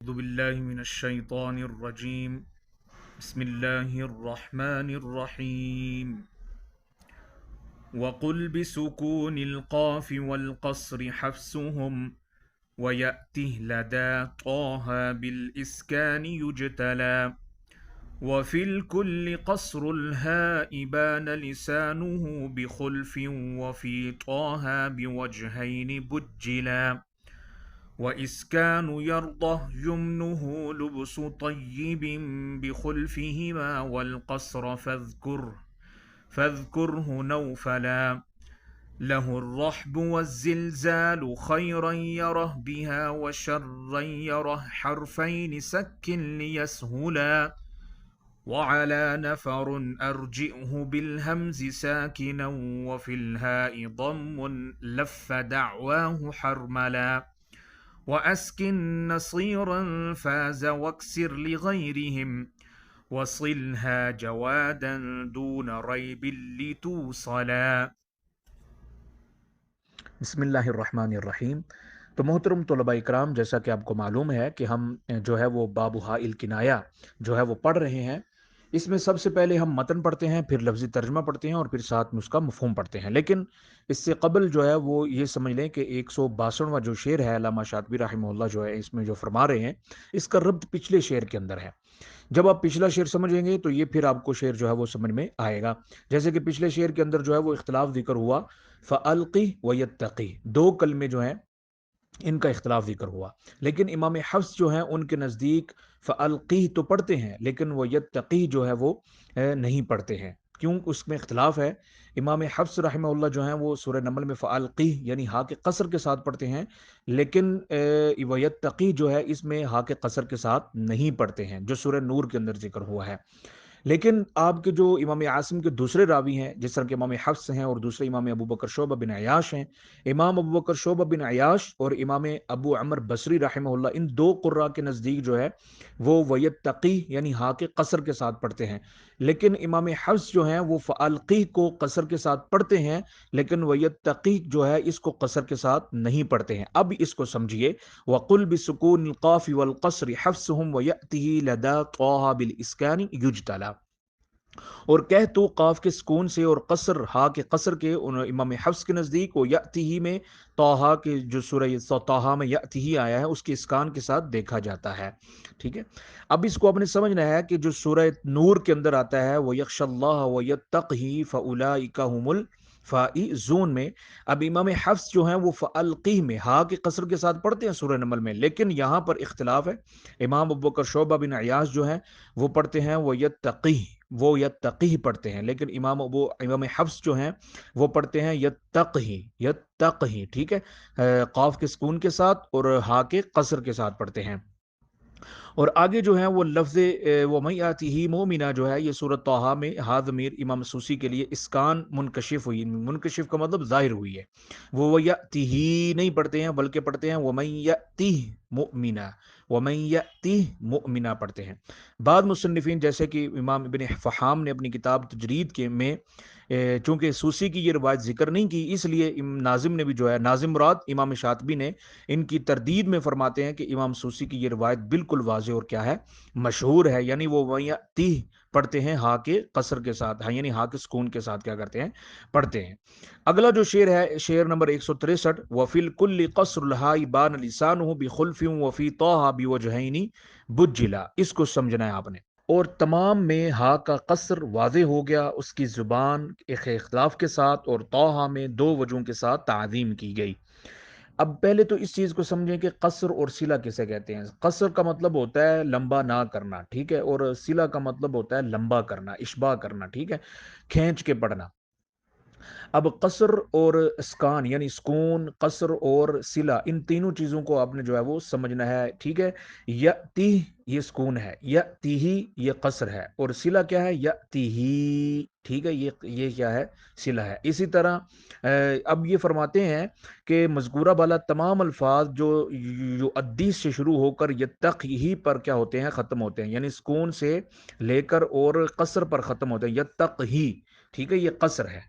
أعوذ بالله من الشيطان الرجيم. بسم الله الرحمن الرحيم. وقل بسكون القاف والقصر حفسهم ويأته لدى طه بالإسكان يجتلى وفي الكل قصر الهاء بان لسانه بخلف وفي طه بوجهين بجلا وإسكان يرضه يمنه لبس طيب بخلفهما والقصر فاذكره نوفلا له الرحب والزلزال خيرا يره بها وشرا يره حرفين سك ليسهلا وعلى نفر أرجئه بالهمز ساكنا وفي الهاء ضم لف دعواه حرملا وأسكن نصيرا فاز واكسر لغيرهم وصلها جوادا دون ريب لتوصلا. بسم اللہ الرحمن الرحیم۔ تو محترم طلباء اکرام، جیسا کہ آپ کو معلوم ہے کہ ہم جو ہے وہ باب ہاء الکنایہ جو ہے وہ پڑھ رہے ہیں۔ اس میں سب سے پہلے ہم متن پڑھتے ہیں، پھر لفظی ترجمہ پڑھتے ہیں اور پھر ساتھ میں اس کا مفہوم پڑھتے ہیں۔ لیکن اس سے قبل جو ہے وہ یہ سمجھ لیں کہ 162واں جو شعر ہے علامہ شاطبی رحمہ اللہ جو ہے اس میں جو فرما رہے ہیں، اس کا ربط پچھلے شعر کے اندر ہے۔ جب آپ پچھلا شعر سمجھیں گے تو یہ پھر آپ کو شعر جو ہے وہ سمجھ میں آئے گا۔ جیسے کہ پچھلے شعر کے اندر جو ہے وہ اختلاف ذکر ہوا، فَأَلْقِ وَيَتَّقِي، دو کلمے جو ہیں ان کا اختلاف ذکر ہوا، لیکن امام حفص جو ہیں ان کے نزدیک فَأَلْقِي تو پڑھتے ہیں لیکن وہ یتقی جو ہے وہ نہیں پڑھتے ہیں۔ کیوں؟ اس میں اختلاف ہے۔ امام حفص رحمہ اللہ جو ہیں وہ سورہ نمل میں فَأَلْقِي یعنی ہا کے قصر کے ساتھ پڑھتے ہیں، لیکن وَيَتَّقِي جو ہے اس میں ہا کے قصر کے ساتھ نہیں پڑھتے ہیں، جو سورہ نور کے اندر ذکر ہوا ہے۔ لیکن آپ کے جو امام عاصم کے دوسرے راوی ہیں، جس طرح کہ امام حفص ہیں اور دوسرے امام ابو بکر شعبہ بن عیاش ہیں، امام ابو بکر شعبہ بن عیاش اور امام ابو عمر بصری رحمہ اللہ، ان دو قراء کے نزدیک جو ہے وہ ویتقی یعنی ہا کے قصر کے ساتھ پڑھتے ہیں، لیکن امام حفص جو ہیں وہ فالقی کو قصر کے ساتھ پڑھتے ہیں، لیکن ویتقی جو ہے اس کو قصر کے ساتھ نہیں پڑھتے ہیں۔ اب اس کو سمجھیے، وقل بسکون القاف والقصر حفصهم ويأته لدى طه بالاسکان یجتلا، اور کہہ تو قاف کے سکون سے اور قصر ہا کے قصر کے امام حفص کے نزدیک وہ یأتی ہی میں طٰہٰ کے جو سورہ طٰہٰ میں یأتی ہی آیا ہے اس کے اسکان کے ساتھ دیکھا جاتا ہے۔ ٹھیک ہے، اب اس کو آپ نے سمجھنا ہے کہ جو سورہ نور کے اندر آتا ہے وہ یخشى اللہ ویتقہ فاولئک هم الفائزون میں، اب امام حفص جو ہیں وہ فالقی میں ہا کے قصر کے ساتھ پڑھتے ہیں سورہ نمل میں، لیکن یہاں پر اختلاف ہے۔ امام ابو بکر شعبہ بن عیاش جو ہیں وہ پڑھتے ہیں وہ یتقی پڑھتے ہیں، لیکن امام حفص جو ہیں وہ پڑھتے ہیں یتقی، ٹھیک ہے، قاف کے سکون کے ساتھ اور ہا کے قصر کے ساتھ پڑھتے ہیں۔ اور آگے جو ہے وہ لفظ وَمَن يَأْتِهِ مُؤْمِنًا جو ہے یہ سورۃ طٰہٰ میں ہا ضمیر امام سوسی کے لیے اسکان منکشف ہوئی، منکشف کا مطلب ظاہر ہوئی ہے، وہ وَيَأْتِهِ نہیں پڑھتے ہیں بلکہ پڑھتے ہیں وَمَن يَأْتِهِ مُؤْمِنًا، وَمَن يَأْتِهِ مُؤْمِنًا پڑھتے ہیں۔ بعض مصنفین جیسے کہ امام ابن فحام نے اپنی کتاب تجرید کے میں چونکہ سوسی کی یہ روایت ذکر نہیں کی، اس لیے ناظم نے بھی جو ہے، ناظم مراد امام شاطبی نے ان کی تردید میں فرماتے ہیں کہ امام سوسی کی یہ روایت بالکل واضح اور کیا ہے، مشہور ہے، یعنی وہ وَيَأْتِهِ پڑھتے ہیں ہا کے قصر کے ساتھ، ہاں یعنی ہا کے سکون کے ساتھ کیا کرتے ہیں، پڑھتے ہیں۔ اگلا جو شعر ہے شعر نمبر 163، وَفِي الْكُلِّ قَصْرُ الْهَاءِ بَانَ لِسَانُهُ بِخُلْفٍ وَفِي طٰہٰ بِوَجْهَيْنِ بُجِّلَا، اس کو سمجھنا ہے آپ نے۔ اور تمام میں ہا کا قصر واضح ہو گیا اس کی زبان ایک اختلاف کے ساتھ، اور طٰہٰ میں دو وجہوں کے ساتھ تعظیم کی گئی۔ اب پہلے تو اس چیز کو سمجھیں کہ قصر اور صلہ کسے کہتے ہیں۔ قصر کا مطلب ہوتا ہے لمبا نہ کرنا، ٹھیک ہے، اور صلہ کا مطلب ہوتا ہے لمبا کرنا، اشباع کرنا، ٹھیک ہے، کھینچ کے پڑھنا۔ اب قصر اور اسکان یعنی سکون، قصر اور صلہ، ان تینوں چیزوں کو آپ نے جو ہے وہ سمجھنا ہے، ٹھیک ہے۔ یأتی یہ سکون ہے، یأتی ہی یہ قصر ہے، اور صلہ کیا ہے، یأتی ہی، ٹھیک ہے، یہ کیا ہے، صلہ ہے۔ اسی طرح اب یہ فرماتے ہیں کہ مذکورہ بالا تمام الفاظ جو ادیس سے شروع ہو کر یتق ہی پر کیا ہوتے ہیں، ختم ہوتے ہیں، یعنی سکون سے لے کر اور قصر پر ختم ہوتے ہیں، یتق ہی، ٹھیک ہے، یہ قصر ہے۔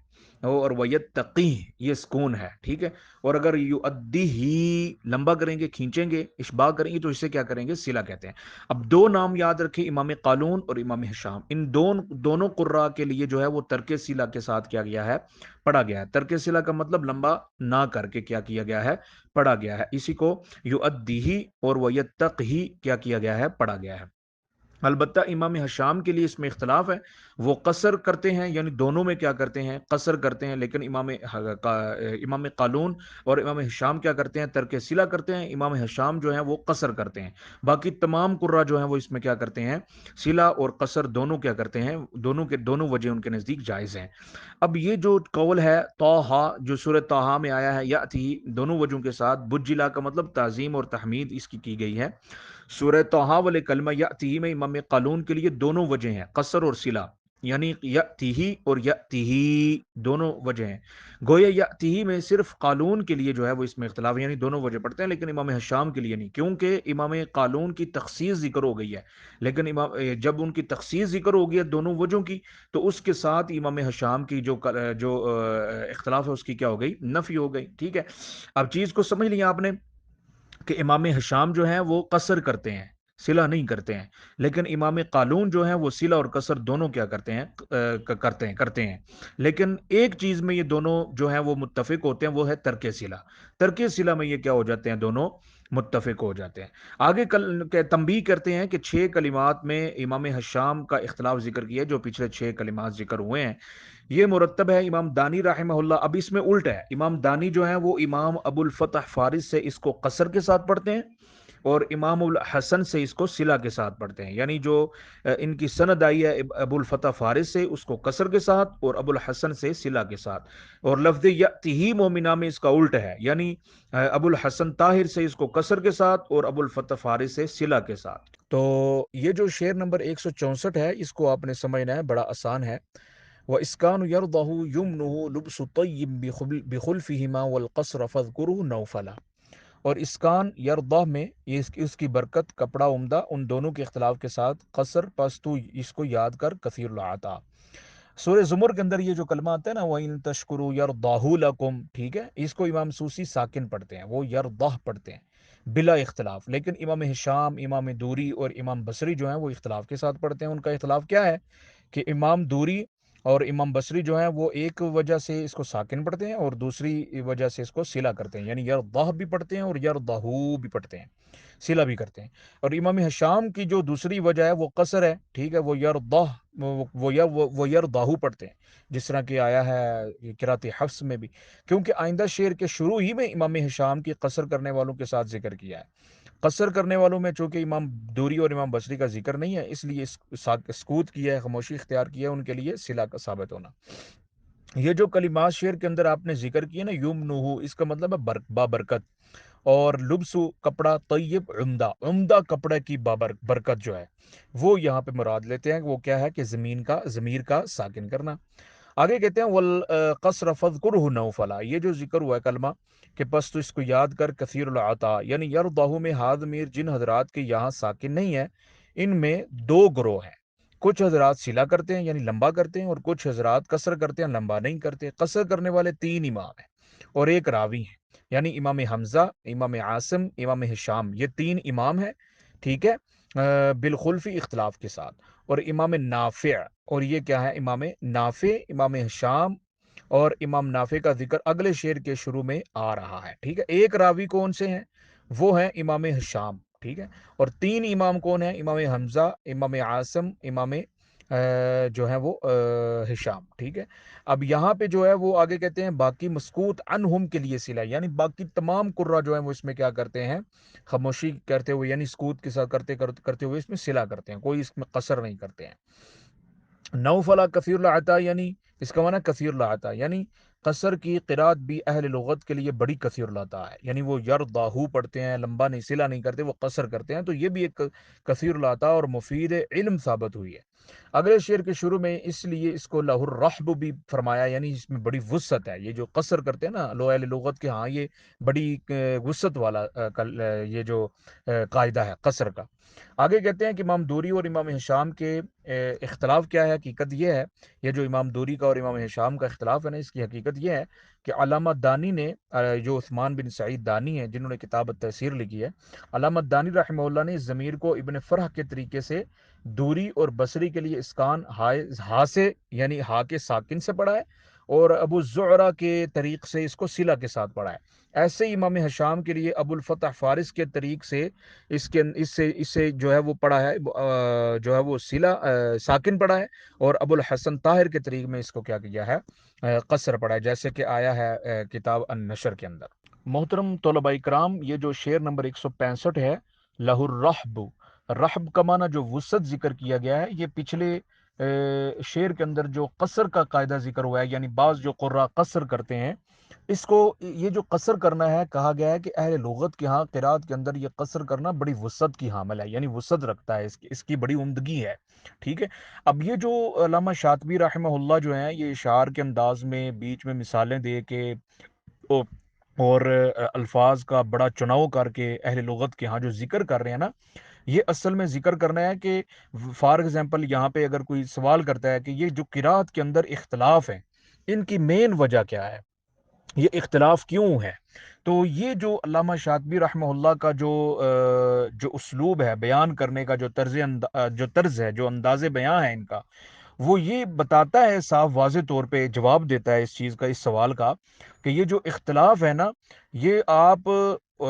اور ویتقی یہ سکون ہے، ٹھیک ہے. اور اگر یؤدی ہی لمبا کریں گے، کھینچیں گے، اشباع کریں گے تو اسے کیا کریں گے؟ صلہ کہتے ہیں. اب دو نام یاد رکھیں، امام قالون اور امام ہشام. ان دونوں قراء کے لیے جو ہے وہ ترک صلہ کے ساتھ کیا گیا ہے؟ پڑھا گیا ہے. ترک صلہ کا مطلب لمبا نہ کر کے کیا کیا گیا ہے؟ پڑھا گیا ہے. اسی کو یؤدی ہی اور ویتقی کیا کیا گیا ہے؟ پڑھا گیا ہے. البتہ امام حشام کے لیے اس میں اختلاف ہے. وہ قصر کرتے ہیں، یعنی دونوں میں کیا کرتے ہیں؟ قصر کرتے ہیں. لیکن امام قالون اور امام حشام کیا کرتے ہیں؟ ترک صلہ کرتے ہیں. امام حشام جو ہیں وہ قصر کرتے ہیں. باقی تمام قرہ جو ہیں وہ اس میں کیا کرتے ہیں؟ صلہ اور قصر دونوں کیا کرتے ہیں؟ دونوں وجہ ان کے نزدیک جائز ہیں. اب یہ جو قول ہے طٰہٰ جو سورہ طٰہٰ میں آیا ہے، یأتی دونوں وجہوں کے ساتھ، بجلا کا مطلب تعظیم اور تحمید اس کی گئی ہے. سورہ طٰہٰ والے کلمہ یأتی میں امام قالون کے لیے دونوں وجہ ہیں، قصر اور صلہ، یعنی یأتی اور یأتی دونوں وجہ ہیں. گویا یأتی میں صرف قالون کے لیے جو ہے وہ اس میں اختلاف ہے، یعنی دونوں وجہ پڑھتے ہیں، لیکن امام حشام کے لیے نہیں، کیونکہ امام قالون کی تخصیص ذکر ہو گئی ہے. لیکن جب ان کی تخصیص ذکر ہو گئی ہے دونوں وجہوں کی، تو اس کے ساتھ امام حشام کی جو اختلاف ہے اس کی کیا ہو گئی؟ نفی ہو گئی. ٹھیک ہے. اب چیز کو سمجھ لیا آپ نے کہ امام حشام جو ہیں وہ قصر کرتے ہیں، صلہ نہیں کرتے ہیں. لیکن امام قالون جو ہیں وہ صلہ اور قصر دونوں کیا کرتے ہیں؟ کرتے ہیں. لیکن ایک چیز میں یہ دونوں جو ہیں وہ متفق ہوتے ہیں، وہ ہے ترک صلہ. ترک صلہ میں یہ کیا ہو جاتے ہیں؟ دونوں متفق ہو جاتے ہیں. آگے تنبیہ کرتے ہیں کہ 6 کلمات میں امام حشام کا اختلاف ذکر کیا ہے، جو پچھلے 6 کلمات ذکر ہوئے ہیں. یہ مرتب ہے امام دانی رحمہ اللہ. اب اس میں الٹ ہے، امام دانی جو ہیں وہ امام ابو الفتح فارس سے اس کو قصر کے ساتھ پڑھتے ہیں، اور امام الحسن سے اس کو صلہ کے ساتھ پڑھتے ہیں. یعنی جو ان کی سند آئی ہے ابو الفتح فارس سے اس کو قصر کے ساتھ، اور ابو الحسن سے صلہ کے ساتھ. اور لفظ یأتیہ مومنہ میں اس کا الٹ ہے، یعنی ابو الحسن طاہر سے اس کو قصر کے ساتھ اور ابو الفتح فارس سے صلہ کے ساتھ. تو یہ جو شعر نمبر 164 ہے، اس کو آپ نے سمجھنا ہے، بڑا آسان ہے. وَإِسْكَانُ يَرْضَهُ يُمْنُهُ لُبْسُ طَيِّبٍ بِخُلْفِهِمَا وَالْقَصْرَ فَاذْكُرُهُ نَوْفَلًا. اور اسکان یرضہ میں یہ اس کی برکت، کپڑا عمدہ، ان دونوں کے اختلاف کے ساتھ قصر، پس تو اس کو یاد کر کثیر العطا. سورہ زمر کے اندر یہ جو کلمہ آتا ہے نا، وَإِن تَشْكُرُوا يَرْضَهُ لَكُمْ، ٹھیک ہے، اس کو امام سوسی ساکن پڑھتے ہیں، وہ یرضہ پڑھتے ہیں بلا اختلاف. لیکن امام ہشام، امام دوری اور امام بصری جو ہیں وہ اختلاف کے ساتھ پڑھتے ہیں. ان کا اختلاف کیا ہے کہ امام دوری اور امام بصری جو ہیں وہ ایک وجہ سے اس کو ساکن پڑھتے ہیں اور دوسری وجہ سے اس کو صلہ کرتے ہیں، یعنی یرضہ بھی پڑھتے ہیں اور یرضہو بھی پڑھتے ہیں، صلہ بھی کرتے ہیں. اور امام حشام کی جو دوسری وجہ ہے وہ قصر ہے، ٹھیک ہے، وہ یرضہ وہ یرضہو پڑھتے ہیں، جس طرح کہ آیا ہے قرات حفص میں بھی. کیونکہ آئندہ شعر کے شروع ہی میں امام حشام کی قصر کرنے والوں کے ساتھ ذکر کیا ہے. قصر کرنے والوں میں چونکہ امام دوری اور امام بصری کا ذکر نہیں ہے، اس لیے سکوت کیا ہے، خاموشی اختیار کی ہے ان کے لیے صلہ کا ثابت ہونا. یہ جو کلمات شعر کے اندر آپ نے ذکر کیے نا، یمنہ، اس کا مطلب ہے بابرکت. اور لبسو کپڑا، طیب عمدہ، عمدہ کپڑے کی برکت جو ہے وہ یہاں پہ مراد لیتے ہیں. وہ کیا ہے کہ ضمیر کا ساکن کرنا. آگے کہتے ہیں والقصر فاذکرہ نوفلا. یہ جو ذکر ہوا ہے کلمہ کہ پس تو اس کو یاد کر کثیر العطا، یعنی یرضہ میں ہا ضمیر جن حضرات کے یہاں ساکن نہیں ہے، ان میں 2 گروہ ہیں. کچھ حضرات صلہ کرتے ہیں یعنی لمبا کرتے ہیں، اور کچھ حضرات قصر کرتے ہیں، لمبا نہیں کرتے. قصر کرنے والے 3 امام ہیں اور ایک راوی ہیں، یعنی امام حمزہ، امام عاصم، امام ہشام، یہ 3 امام ہیں، ٹھیک ہے، بالخلفی اختلاف کے ساتھ. اور امام نافع، اور یہ کیا ہے؟ امام نافع، امام ہشام اور امام نافع کا ذکر اگلے شعر کے شروع میں آ رہا ہے. ٹھیک ہے. ایک راوی کون سے ہیں؟ وہ ہیں امام ہشام. ٹھیک ہے. اور 3 امام کون ہیں؟ امام حمزہ، امام عاصم، امام جو ہے وہ ہشام. ٹھیک ہے. اب یہاں پہ جو ہے وہ آگے کہتے ہیں باقی مسکوت عنہم کے لیے صلہ، یعنی باقی تمام قرہ جو ہیں وہ اس میں کیا کرتے ہیں؟ خاموشی کرتے ہوئے، یعنی سکوت کے ساتھ کرتے ہوئے اس میں صلہ کرتے ہیں، کوئی اس میں قصر نہیں کرتے ہیں. نوفلا کثیر العطا، یعنی اس کا معنی کثیر العطا، یعنی قصر کی قرات بھی اہل لغت کے لیے بڑی کثیر العطا ہے. یعنی وہ یرضاہو پڑھتے ہیں، لمبا نہیں، صلہ نہیں کرتے، وہ قصر کرتے ہیں. تو یہ بھی ایک کثیر العطا اور مفید علم ثابت ہوئی ہے. اگلے شعر کے شروع میں اس لیے اس کو لہ الرحب بھی فرمایا، یعنی اس میں بڑی وسعت ہے. یہ جو قصر کرتے ہیں نا اہل لغت کے ہاں، یہ بڑی وسعت والا یہ جو قاعدہ ہے قصر کا. آگے کہتے ہیں کہ امام دوری اور امام ہشام کے اختلاف کیا ہے، حقیقت یہ ہے، یہ جو امام دوری کا اور امام ہشام کا اختلاف ہے نا، اس کی حقیقت یہ ہے کہ علامہ دانی نے جو عثمان بن سعید دانی ہیں جنہوں نے کتاب التفسیر لکھی ہے، علامہ دانی رحمہ اللہ نے اس ضمیر کو ابن فرح کے طریقے سے دوری اور بصری کے لیے اسکان ہا سے یعنی ہا کے ساکن سے پڑھا ہے، اور ابو زعرہ کے طریق سے اس کو صلہ کے ساتھ پڑھا ہے۔ ایسے ہی امام حشام کے لیے ابو الفتح فارس کے طریق سے اس سے جو ہے وہ پڑھا ہے، جو ہے وہ صلہ ساکن پڑھا ہے، اور ابو الحسن طاہر کے طریق میں اس کو کیا کیا ہے، قصر پڑھا ہے، جیسے کہ آیا ہے کتاب النشر کے اندر۔ محترم طلباء کرام، یہ جو شعر نمبر 165 ہے، لہ الرحب، رحب کا معنی جو وسعت ذکر کیا گیا ہے، یہ پچھلے شعر کے اندر جو قصر کا قاعدہ ذکر ہوا ہے، یعنی بعض جو قراء قصر کرتے ہیں، اس کو یہ جو قصر کرنا ہے، کہا گیا ہے کہ اہل لغت کے ہاں قرات کے اندر یہ قصر کرنا بڑی وسعت کی حامل ہے، یعنی وسعت رکھتا ہے، اس کی بڑی عمدگی ہے، ٹھیک ہے۔ اب یہ جو علامہ شاطبی رحمہ اللہ جو ہیں، یہ اشعار کے انداز میں بیچ میں مثالیں دے کے اور الفاظ کا بڑا چناؤ کر کے اہل لغت کے ہاں جو ذکر کر رہے ہیں نا، یہ اصل میں ذکر کرنا ہے کہ فار ایگزامپل یہاں پہ اگر کوئی سوال کرتا ہے کہ یہ جو قرات کے اندر اختلاف ہے، ان کی مین وجہ کیا ہے، یہ اختلاف کیوں ہے، تو یہ جو علامہ شاطبی رحمہ اللہ کا جو اسلوب ہے بیان کرنے کا، جو طرز ہے، جو انداز بیان ہے ان کا، وہ یہ بتاتا ہے صاف واضح طور پہ جواب دیتا ہے اس چیز کا، اس سوال کا، کہ یہ جو اختلاف ہے نا، یہ آپ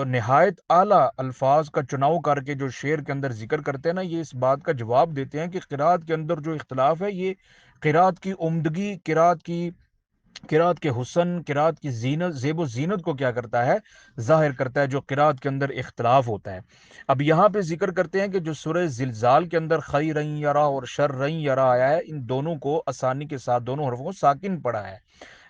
نہایت اعلیٰ الفاظ کا چناؤ کر کے جو شعر کے اندر ذکر کرتے ہیں نا، یہ اس بات کا جواب دیتے ہیں کہ قرات کے اندر جو اختلاف ہے، یہ قرات کی عمدگی، قرات کے حسن، قرات کی زینت، زیب و زینت کو کیا کرتا ہے، ظاہر کرتا ہے، جو قرات کے اندر اختلاف ہوتا ہے۔ اب یہاں پہ ذکر کرتے ہیں کہ جو سورہ زلزال کے اندر خیرن یرا اور شرن یرا آیا ہے، ان دونوں کو آسانی کے ساتھ دونوں حرفوں کو ساکن پڑھا ہے،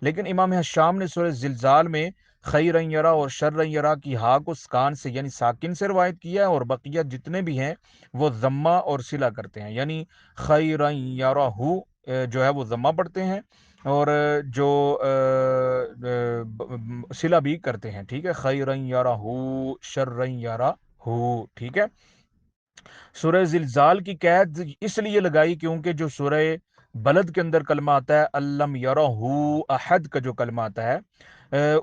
لیکن امام حشام نے سورہ زلزال میں خیرن یرا اور شرن یرا کی ہا کو سکان سے یعنی ساکن سے روایت کیا ہے، اور بقیہ جتنے بھی ہیں وہ ضمہ اور صلہ کرتے ہیں، یعنی خیرن یرا ہو جو ہے وہ ضمہ پڑھتے ہیں، اور جو صلہ بھی کرتے ہیں، ٹھیک ہے، خیرن یرا ہو شرن یرا ہو، ٹھیک ہے۔ سورہ زلزال کی قید اس لیے لگائی کیونکہ جو سورہ بلد کے اندر کلمہ آتا ہے الم یرہ احد کا جو کلمہ آتا ہے،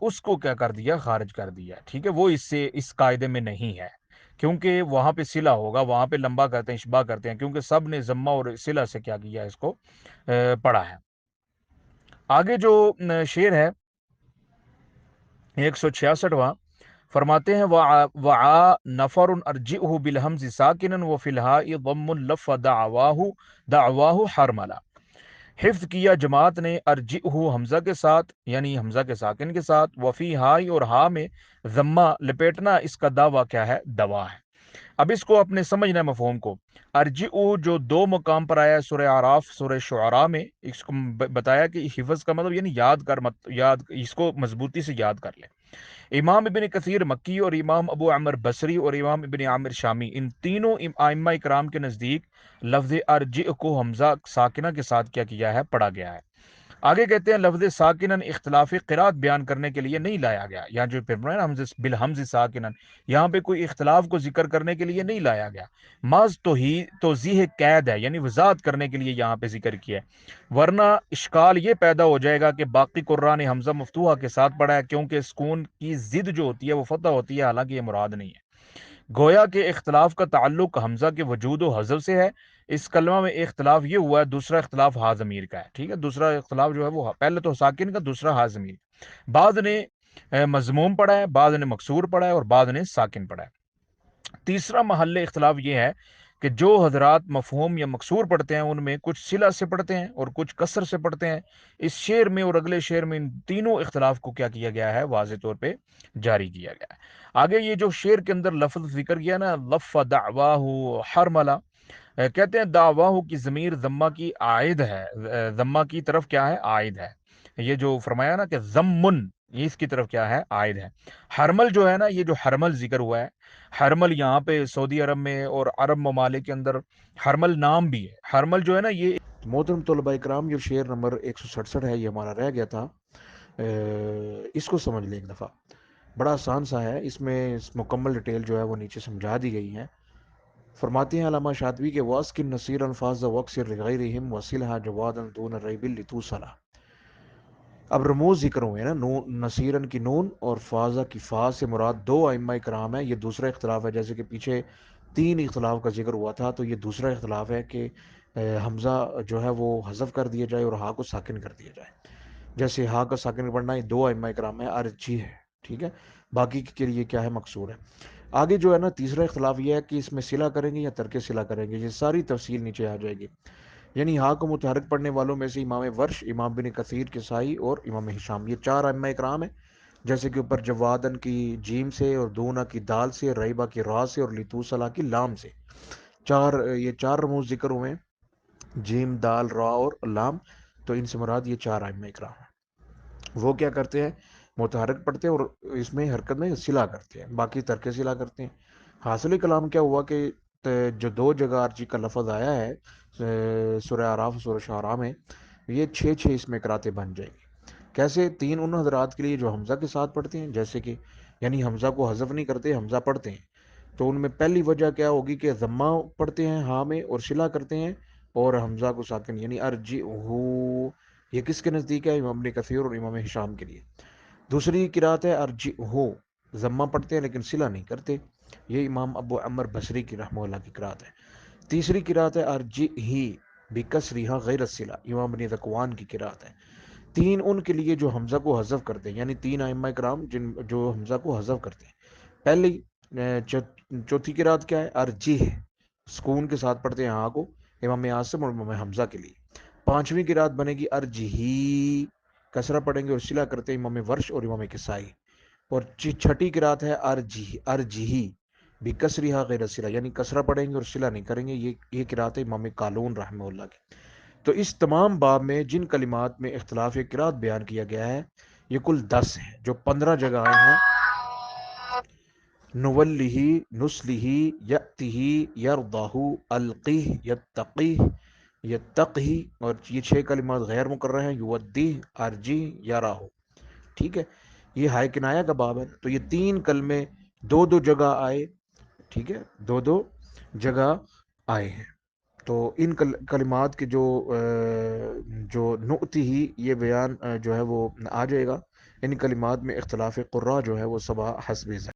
اس کو کیا کر دیا، خارج کر دیا، ٹھیک ہے، وہ اس قاعدے میں نہیں ہے، کیونکہ وہاں پہ صلہ ہوگا، وہاں پہ لمبا کرتے ہیں، اشباع کرتے ہیں، کیونکہ سب نے ضمہ اور صلہ سے کیا کیا اس کو پڑھا ہے۔ آگے جو شعر ہے 166واں، فرماتے ہیں وعا نفر ارجئه بالحمز ساکنا وفی الہاء ضم لف دعواہ حرملا، حفظ کیا جماعت نے ارجئه حمزہ کے ساتھ یعنی حمزہ کے ساکن کے ساتھ، وفی ہائی اور ہا میں ضمہ لپیٹنا، اس کا دعویٰ کیا ہے، دوا ہے۔ اب اس کو اپنے سمجھنا ہے مفہوم کو، ارجئو جو دو مقام پر آیا ہے، سورہ اعراف، سورہ شعراء میں، اس کو بتایا کہ حفظ کا مطلب یعنی یاد اس کو مضبوطی سے یاد کر لیں۔ امام ابن کثیر مکی اور امام ابو عمر بصری اور امام ابن عامر شامی، ان تینوں ائمہ کرام کے نزدیک لفظ ارجع کو حمزہ ساکنہ کے ساتھ کیا کیا ہے، پڑھا گیا ہے۔ آگے کہتے ہیں لفظ ساکنن اختلاف قرات بیان کرنے کے لیے نہیں لایا گیا، یہاں جو حمز بالحمز ساکنن، یہاں پہ کوئی اختلاف کو ذکر کرنے کے لیے نہیں لایا گیا، محض توضیح قید ہے، یعنی وضاحت کرنے کے لیے یہاں پہ ذکر کیا ہے، ورنہ اشکال یہ پیدا ہو جائے گا کہ باقی قرآن نے حمزہ مفتوحہ کے ساتھ پڑھا ہے، کیونکہ سکون کی ضد جو ہوتی ہے وہ فتح ہوتی ہے، حالانکہ یہ مراد نہیں ہے۔ گویا کہ اختلاف کا تعلق حمزہ کے وجود و حذف سے ہے، اس کلمہ میں اختلاف یہ ہوا ہے، دوسرا اختلاف ہا ضمیر کا ہے، ٹھیک ہے، دوسرا اختلاف جو ہے وہ پہلے تو ساکن کا، دوسرا ہا ضمیر، بعض نے مضموم پڑھا ہے، بعض نے مکسور پڑھا ہے، اور بعض نے ساکن پڑھا ہے۔ تیسرا محل اختلاف یہ ہے کہ جو حضرات مفہوم یا مکسور پڑھتے ہیں ان میں کچھ صلہ سے پڑھتے ہیں اور کچھ کسر سے پڑھتے ہیں، اس شعر میں اور اگلے شعر میں ان تینوں اختلاف کو کیا کیا گیا ہے، واضح طور پہ جاری کیا گیا ہے۔ آگے یہ جو شعر کے اندر لفظ ذکر کیا نا، لف دعواہ حرملا، کہتے ہیں دعواہ کی ضمیر ضمہ کی عائد ہے، ضمہ کی طرف کیا ہے، عائد ہے، یہ جو فرمایا نا کہ ضمن، یہ اس کی طرف کیا ہے، عائد ہے۔ حرمل جو ہے نا، یہ جو حرمل ذکر ہوا ہے، حرمل یہاں پہ سعودی عرب میں اور عرب ممالک کے اندر حرمل نام بھی ہے، حرمل جو ہے نا یہ محترم طلباء کرام، جو شعر نمبر 167 ہے یہ ہمارا رہ گیا تھا، اس کو سمجھ لیں ایک دفعہ، بڑا آسان سا ہے، اس میں مکمل ڈیٹیل جو ہے وہ نیچے سمجھا دی گئی ہیں۔ فرماتے ہیں علامہ شاطبی کے واسکن نصیر الفاظ وقصر لغیرہم وصلها جوادا دون ریب لتوصلا. اب رموز ذکر ہوئے نا، نون نصیرن کی نون اور فاضہ کی فا سے مراد دو ائمہ کرام ہے. یہ دوسرا اختلاف ہے، جیسے کہ پیچھے تین اختلاف کا ذکر ہوا تھا، تو یہ دوسرا اختلاف ہے کہ حمزہ جو ہے وہ حذف کر دیا جائے اور ہا کو ساکن کر دیا جائے. جیسے ہا کا ساکن پڑھنا یہ دو ائمہ کرام ہے، ارجی ہے، ٹھیک ہے، باقی کے لیے کیا ہے، مقصور ہے. آگے جو ہے نا تیسرا اختلاف یہ ہے کہ اس میں صلہ کریں گے یا ترک صلہ کریں گے. یہ ساری تفصیل نیچے آ جائے گی. یعنی ہا کو متحرک پڑھنے والوں میں سے امام ورش، امام بن کثیر کسائی اور امام ہشام، یہ چار ائمہ اکرام ہیں. جیسے کہ اوپر جوادن کی جیم سے اور دونا کی دال سے، ریبہ کی را سے اور لتوسلا کی لام سے، یہ چار رموز ذکر ہوئے ہیں، جیم دال را اور لام. تو ان سے مراد یہ چار ائمہ اکرام ہیں. وہ کیا کرتے ہیں، متحرک پڑھتے ہیں اور اس میں حرکت میں صلہ کرتے ہیں، باقی ترک صلہ کرتے ہیں. حاصل کلام کیا ہوا کہ جو دو جگہ ارجی کا لفظ آیا ہے سورہ اعراف اور سورہ شعراء میں، یہ 6 اس میں قراتیں بن جائیں گی. کیسے؟ تین ان حضرات کے لیے جو حمزہ کے ساتھ پڑھتے ہیں، جیسے کہ یعنی حمزہ کو حذف نہیں کرتے، حمزہ پڑھتے ہیں. تو ان میں پہلی وجہ کیا ہوگی کہ ضمہ پڑھتے ہیں ہاں میں اور صلہ کرتے ہیں، اور حمزہ کو ساکن یعنی ارجی ہو. یہ کس کے نزدیک ہے؟ امام ابن کثیر اور امام ہشام کے لیے. دوسری قرات ہے ارجی ہو، ضمہ پڑھتے ہیں لیکن صلہ نہیں کرتے، یہ امام ابو عمر بصری کی رحمہ اللہ کی قرات ہے. تیسری قرات ہے ارجی ہی بکسرہا غیر الصلہ، امام بن ذکوان کی قرات ہے. تین ان کے لیے جو حمزہ کو حذف کرتے ہیں، یعنی تین ائمہ کرام جو حمزہ کو حذف کرتے ہیں. پہلی چوتھی قرات کیا ہے؟ ارجی ہے، سکون کے ساتھ پڑھتے ہیں ہاں کو، امام عاصم اور امام حمزہ کے لیے. پانچویں قرات بنے گی ارجہی، کسرہ پڑھیں گے اور صلہ کرتے ہیں امام ورش اور امام کسائی. اور چھٹی قرات ہے ارجہی بکسرہا غیر الصلہ، یعنی کسرہ پڑھیں گے اور صلہ نہیں کریں گے. یہ قرات ہے امام قالون رحمہ اللہ کی. تو اس تمام باب میں جن کلمات میں اختلاف قرات بیان کیا گیا ہے، یہ کل 10 ہیں، جو 15 جگہ آئے ہیں. نولہ، نسلہ، یأتہ، یرضہ، القہ، یتقہ، یتقہ، اور یہ 6 کلمات غیر مقررہ ہیں، یودہ، ارجی، یراہ. ٹھیک ہے، یہ ہائے کنایا کا باب ہے. تو یہ 3 کلمے 2 جگہ آئے، ٹھیک ہے، 2 جگہ آئے ہیں. تو ان کلمات کے جو نعتی ہی یہ بیان جو ہے وہ آ جائے گا. ان کلمات میں اختلاف قرہ جو ہے وہ سبا حسب